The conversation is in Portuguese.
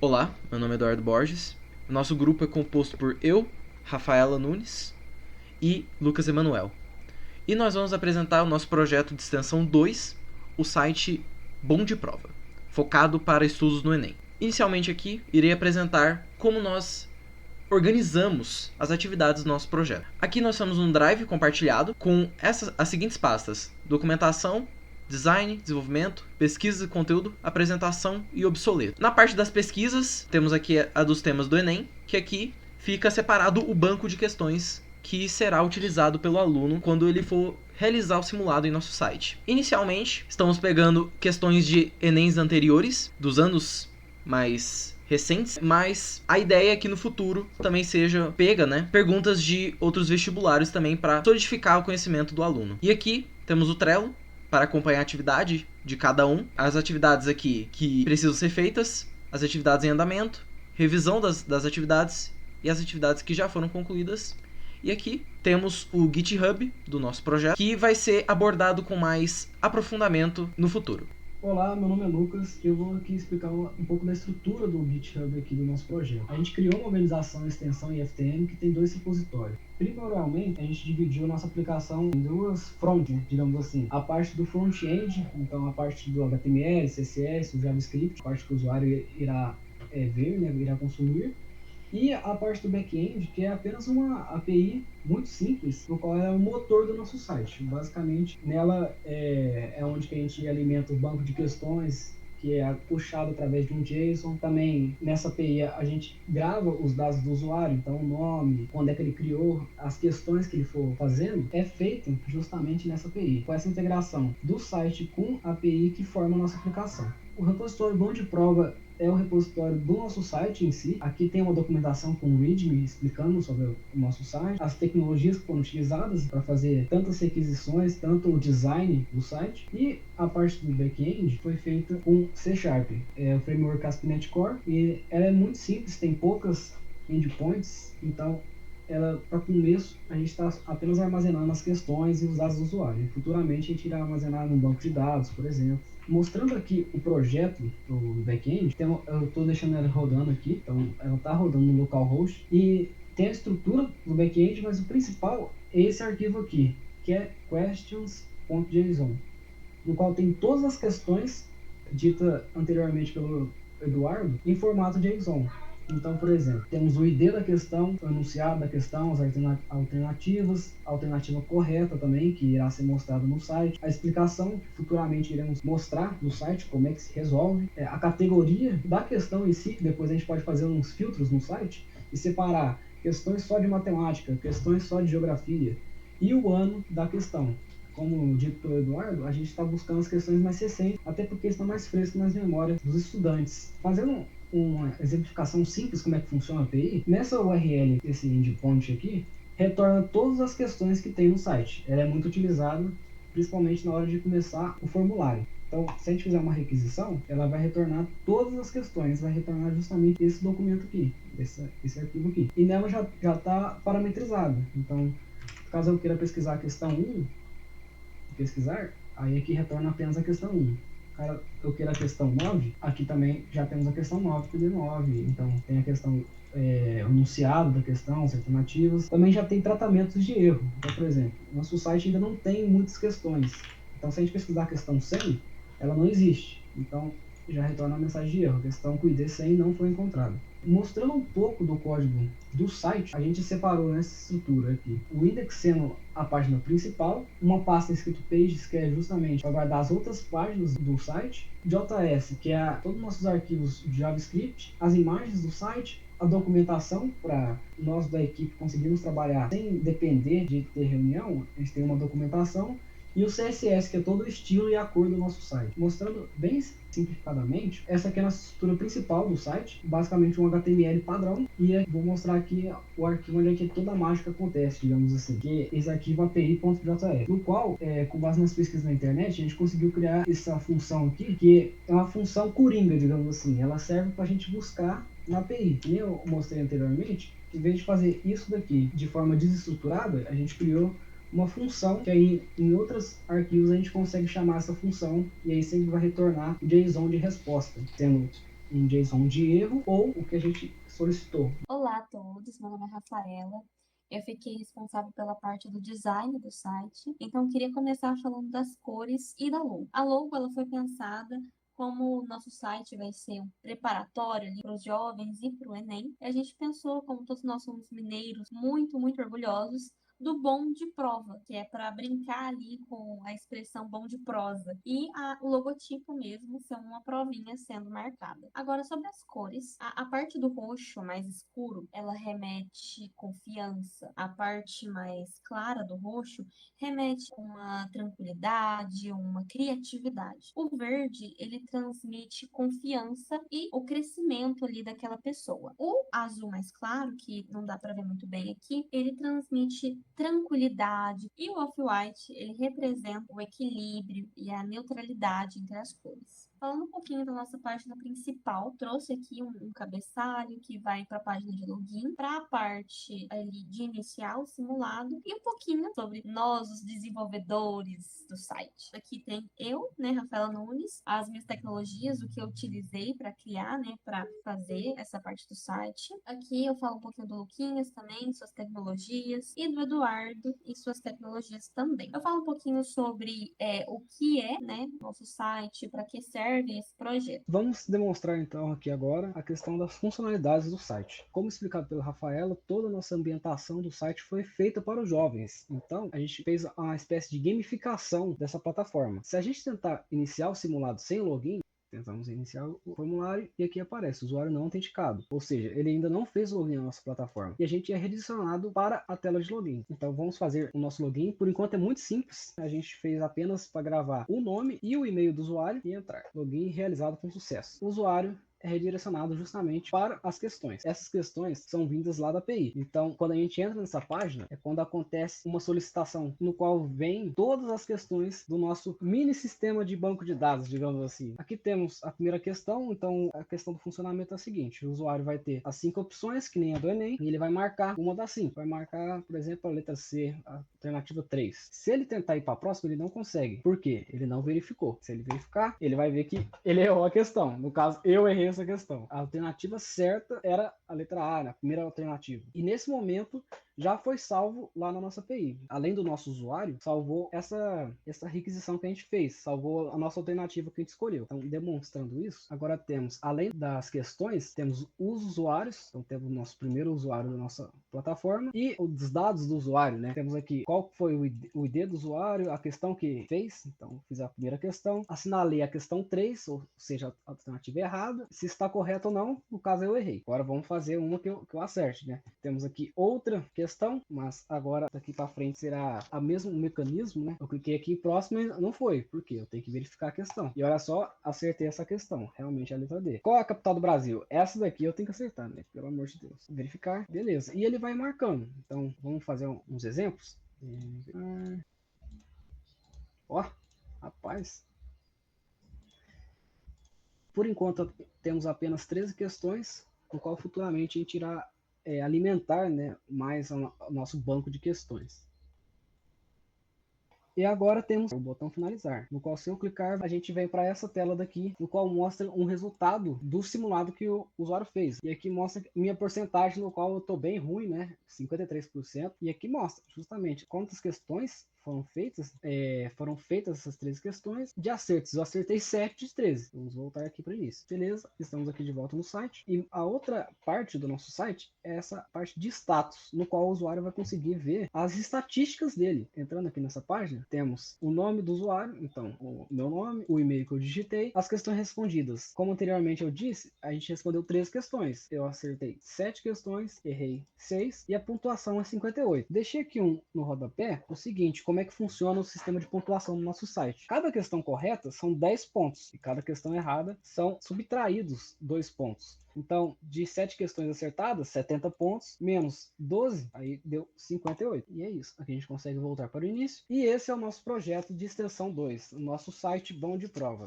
Olá, meu nome é Eduardo Borges. O nosso grupo é composto por eu, Rafaela Nunes e Lucas Emanuel. E nós vamos apresentar o nosso projeto de extensão 2, o site Bom de Prova, focado para estudos no Enem. Inicialmente aqui, irei apresentar como nós organizamos as atividades do nosso projeto. Aqui nós temos um drive compartilhado com as seguintes pastas: documentação, design, desenvolvimento, pesquisa de conteúdo, apresentação e obsoleto. Na parte das pesquisas, temos aqui a dos temas do Enem, que aqui fica separado o banco de questões que será utilizado pelo aluno quando ele for realizar o simulado em nosso site. Inicialmente, estamos pegando questões de Enems anteriores, dos anos mais recentes, mas a ideia é que no futuro também seja pega, perguntas de outros vestibulares também para solidificar o conhecimento do aluno. E aqui temos o Trello para acompanhar a atividade de cada um, as atividades aqui que precisam ser feitas, as atividades em andamento, revisão das atividades e as atividades que já foram concluídas. E aqui temos o GitHub do nosso projeto, que vai ser abordado com mais aprofundamento no futuro. Olá, meu nome é Lucas e eu vou aqui explicar um pouco da estrutura do GitHub aqui do nosso projeto. A gente criou uma organização extensão IFTM que tem 2 repositórios. Primordialmente, a gente dividiu nossa aplicação em 2 fronts, digamos assim. A parte do front-end, então a parte do HTML, CSS, o JavaScript, a parte que o usuário irá ver, irá consumir. E a parte do back-end, que é apenas uma API muito simples, no qual é o motor do nosso site. Basicamente, nela é onde que a gente alimenta o banco de questões, que é puxado através de um JSON. Também, nessa API, a gente grava os dados do usuário, então o nome, quando é que ele criou, as questões que ele for fazendo, é feito justamente nessa API. Com essa integração do site com a API que forma a nossa aplicação. O repositório Bom de Prova é o repositório do nosso site em si. Aqui tem uma documentação com o README explicando sobre o nosso site, as tecnologias que foram utilizadas para fazer tantas requisições, tanto o design do site. E a parte do back-end foi feita com C#, o framework ASP.NET Core, e ela é muito simples, tem poucas endpoints, então para começo, a gente está apenas armazenando as questões e os dados do usuário. Futuramente, a gente irá armazenar num banco de dados, por exemplo. Mostrando aqui o projeto do back-end, eu estou deixando ela rodando aqui, então ela está rodando no localhost, e tem a estrutura do back-end, mas o principal é esse arquivo aqui, que é questions.json, no qual tem todas as questões ditas anteriormente pelo Eduardo em formato JSON. Então, por exemplo, temos o ID da questão, o enunciado da questão, as alternativas, a alternativa correta também, que irá ser mostrada no site, a explicação, que futuramente iremos mostrar no site, como é que se resolve, a categoria da questão em si, depois a gente pode fazer uns filtros no site e separar questões só de matemática, questões só de geografia e o ano da questão. Como dito pelo Eduardo, a gente está buscando as questões mais recentes, até porque estão mais frescas nas memórias dos estudantes. Fazendo uma exemplificação simples como é que funciona a API, nessa URL, esse endpoint aqui, retorna todas as questões que tem no site. Ela é muito utilizada, principalmente na hora de começar o formulário. Então, se a gente fizer uma requisição, ela vai retornar todas as questões, vai retornar justamente esse documento aqui, esse arquivo aqui. E nela já está parametrizado. Então, caso eu queira pesquisar a questão 1, aí aqui retorna apenas a questão 1. Caso eu queira a questão 9, aqui também já temos a questão 9, PD9. Então, tem a questão o enunciado da questão, as alternativas. Também já tem tratamentos de erro. Então, por exemplo, nosso site ainda não tem muitas questões. Então, se a gente pesquisar a questão 100, ela não existe. Então, já retorna a mensagem de erro. A questão com o ID 100 não foi encontrada. Mostrando um pouco do código do site, a gente separou nessa estrutura aqui o index sendo a página principal, uma pasta escrito pages, que é justamente para guardar as outras páginas do site, JS, que é todos os nossos arquivos de JavaScript, as imagens do site, a documentação para nós da equipe conseguirmos trabalhar sem depender de ter reunião. A gente tem uma documentação, e o CSS, que é todo o estilo e a cor do nosso site. Mostrando bem simplificadamente, essa aqui é a nossa estrutura principal do site, basicamente um HTML padrão, e vou mostrar aqui o arquivo onde é que toda a mágica acontece, digamos assim, que é esse arquivo api.js, no qual, com base nas pesquisas na internet, a gente conseguiu criar essa função aqui, que é uma função coringa, digamos assim. Ela serve para a gente buscar na API. E eu mostrei anteriormente, em vez de fazer isso daqui de forma desestruturada, a gente criou uma função que aí em outros arquivos a gente consegue chamar essa função, e aí sempre vai retornar o JSON de resposta, sendo um JSON de erro ou o que a gente solicitou. Olá a todos, meu nome é Rafaela. Eu fiquei responsável pela parte do design do site, então eu queria começar falando das cores e da logo. A logo ela foi pensada como o nosso site vai ser um preparatório para os jovens e para o Enem. A gente pensou, como todos nós somos mineiros, muito orgulhosos, do bom de prova, que é para brincar ali com a expressão bom de prosa. E o logotipo mesmo ser uma provinha sendo marcada. Agora, sobre as cores, a parte do roxo mais escuro, ela remete confiança. A parte mais clara do roxo remete uma tranquilidade, uma criatividade. O verde, ele transmite confiança e o crescimento ali daquela pessoa. O azul mais claro, que não dá para ver muito bem aqui, ele transmite tranquilidade. E o off-white, ele representa o equilíbrio e a neutralidade entre as cores. Falando um pouquinho da nossa página principal, trouxe aqui um cabeçalho que vai para a página de login, para a parte ali de iniciar o simulado e um pouquinho sobre nós, os desenvolvedores do site. Aqui tem eu, né, Rafaela Nunes, as minhas tecnologias, o que eu utilizei para criar, né, para fazer essa parte do site. Aqui eu falo um pouquinho do Luquinhas também, suas tecnologias, e do Eduardo e suas tecnologias também. Eu falo um pouquinho sobre o que é, né, nosso site, para que serve esse projeto. Vamos demonstrar então aqui agora a questão das funcionalidades do site. Como explicado pela Rafaela, toda a nossa ambientação do site foi feita para os jovens. Então, a gente fez uma espécie de gamificação dessa plataforma. Se a gente tentar iniciar o simulado sem login, tentamos iniciar o formulário e aqui aparece usuário não autenticado, ou seja, ele ainda não fez login na nossa plataforma e a gente é redirecionado para a tela de login. Então vamos fazer o nosso login. Por enquanto é muito simples, a gente fez apenas para gravar o nome e o e-mail do usuário e entrar. Login realizado com sucesso. O usuário é redirecionado justamente para as questões. Essas questões são vindas lá da API. Então, quando a gente entra nessa página, é quando acontece uma solicitação no qual vem todas as questões do nosso mini sistema de banco de dados, digamos assim. Aqui temos a primeira questão. Então, a questão do funcionamento é a seguinte: o usuário vai ter as 5 opções, que nem a do Enem, e ele vai marcar uma das 5. Vai marcar, por exemplo, a letra C, a alternativa 3. Se ele tentar ir para a próxima, ele não consegue. Por quê? Ele não verificou. Se ele verificar, ele vai ver que ele errou a questão. No caso, eu errei essa questão. A alternativa certa era a letra A, né? A primeira alternativa. E nesse momento já foi salvo lá na nossa API. Além do nosso usuário, salvou essa requisição que a gente fez, salvou a nossa alternativa que a gente escolheu. Então, demonstrando isso, agora temos, além das questões, temos os usuários. Então, temos o nosso primeiro usuário da nossa plataforma e os dados do usuário, né? Temos aqui qual foi o ID do usuário, a questão que fez. Então, fiz a primeira questão, assinalei a questão 3, ou seja, a alternativa errada. Se está correto ou não, no caso eu errei. Agora vamos fazer uma que eu acerte, né? Temos aqui outra questão, mas agora daqui para frente será o mesmo mecanismo, né? Eu cliquei aqui em próximo e não foi, porque eu tenho que verificar a questão. E olha só, acertei essa questão, realmente é a letra D. Qual é a capital do Brasil? Essa daqui eu tenho que acertar, né? Pelo amor de Deus. Verificar, beleza. E ele vai marcando. Então vamos fazer uns exemplos. Ó, rapaz. Por enquanto, temos apenas 13 questões, no qual futuramente a gente irá alimentar, né, mais o nosso banco de questões. E agora temos o botão finalizar, no qual se eu clicar, a gente vem para essa tela daqui, no qual mostra um resultado do simulado que o usuário fez. E aqui mostra minha porcentagem, no qual eu estou bem ruim, né, 53%. E aqui mostra justamente quantas questões foram feitas essas 13 questões. De acertos, eu acertei 7 de 13. Vamos voltar aqui para o início. Beleza, estamos aqui de volta no site. E a outra parte do nosso site é essa parte de status, no qual o usuário vai conseguir ver as estatísticas dele. Entrando aqui nessa página, temos o nome do usuário, então o meu nome, o e-mail que eu digitei, as questões respondidas. Como anteriormente eu disse, a gente respondeu 13 questões. Eu acertei 7 questões, errei 6 e a pontuação é 58. Deixei aqui no rodapé o seguinte: como é que funciona o sistema de pontuação no nosso site. Cada questão correta são 10 pontos e cada questão errada são subtraídos 2 pontos. Então, de 7 questões acertadas, 70 pontos, menos 12, aí deu 58. E é isso. Aqui a gente consegue voltar para o início. E esse é o nosso projeto de extensão 2, o nosso site bom de prova.